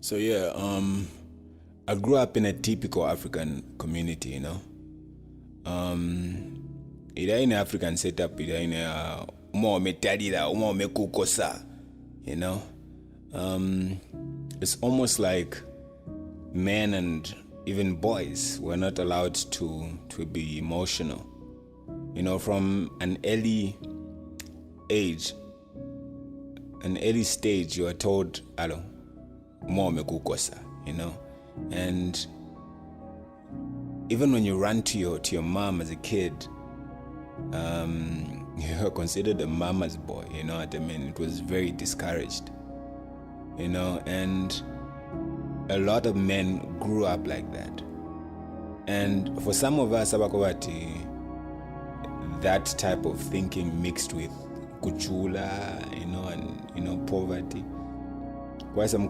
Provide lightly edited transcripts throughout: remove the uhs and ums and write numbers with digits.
So yeah, I grew up in a typical African community, Ida in African setup, ida in a more metadida, more mekukosa, It's almost like men and even boys were not allowed to be emotional. From an early stage, you are told, "Alo, more mekukosa," and even when you run to your mom as a kid, you're considered a mama's boy. You know what I mean? It was very discouraged. And a lot of men grew up like that. And for some of us, abakowati, that type of thinking mixed with kuchula, and poverty. Why some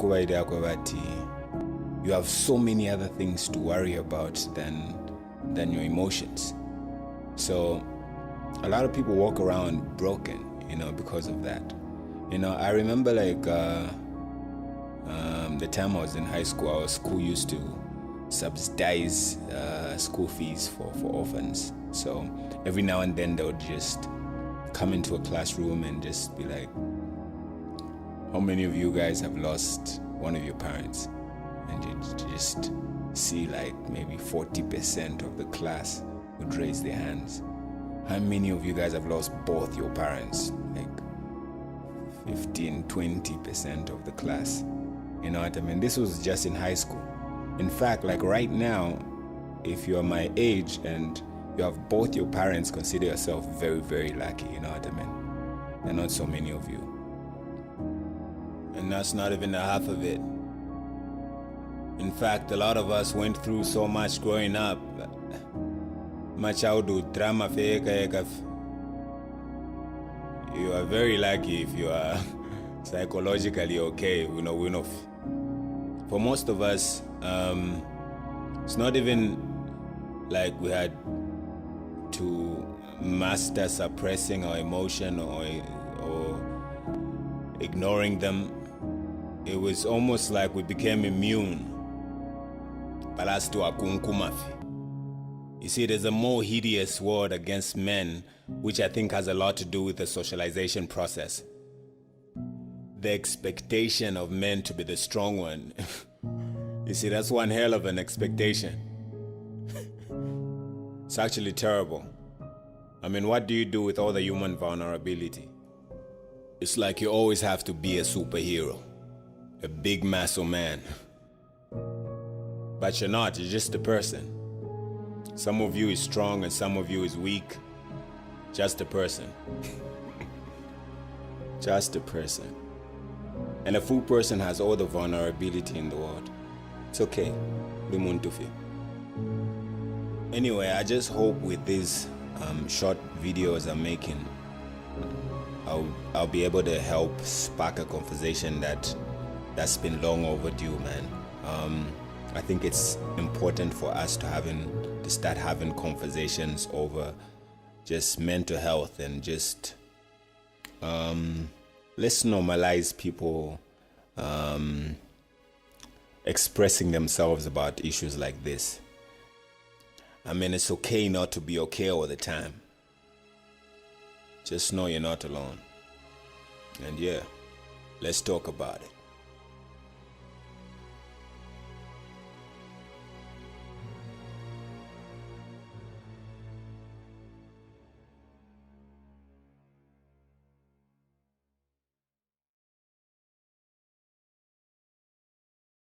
you have so many other things to worry about than your emotions. So a lot of people walk around broken, because of that. I remember the time I was in high school, our school used to subsidize school fees for orphans. So every now and then they would just come into a classroom and just be like, "How many of you guys have lost one of your parents?" And you just see maybe 40% of the class would raise their hands. "How many of you guys have lost both your parents?" 15, 20% of the class. You know what I mean? This was just in high school. In fact, right now, if you're my age and you have both your parents, consider yourself very, very lucky. You know what I mean? There are not so many of you. And that's not even the half of it. In fact, a lot of us went through so much growing up. My childhood drama. You are very lucky if you are psychologically okay. For most of us, it's not even like we had to master suppressing our emotion or ignoring them. It was almost like we became immune. You see, there's a more hideous word against men, which I think has a lot to do with the socialization process. The expectation of men to be the strong one. You see, that's one hell of an expectation. It's actually terrible. I mean, what do you do with all the human vulnerability? It's like you always have to be a superhero, a big muscle man. But you're not, you're just a person. Some of you is strong and some of you is weak. Just a person. Just a person. And a full person has all the vulnerability in the world. It's okay. Anyway, I just hope with these short videos I'm making, I'll be able to help spark a conversation that's been long overdue, man. I think it's important for us to start having conversations over just mental health and just let's normalize people expressing themselves about issues like this. I mean, it's okay not to be okay all the time. Just know you're not alone. And yeah, let's talk about it.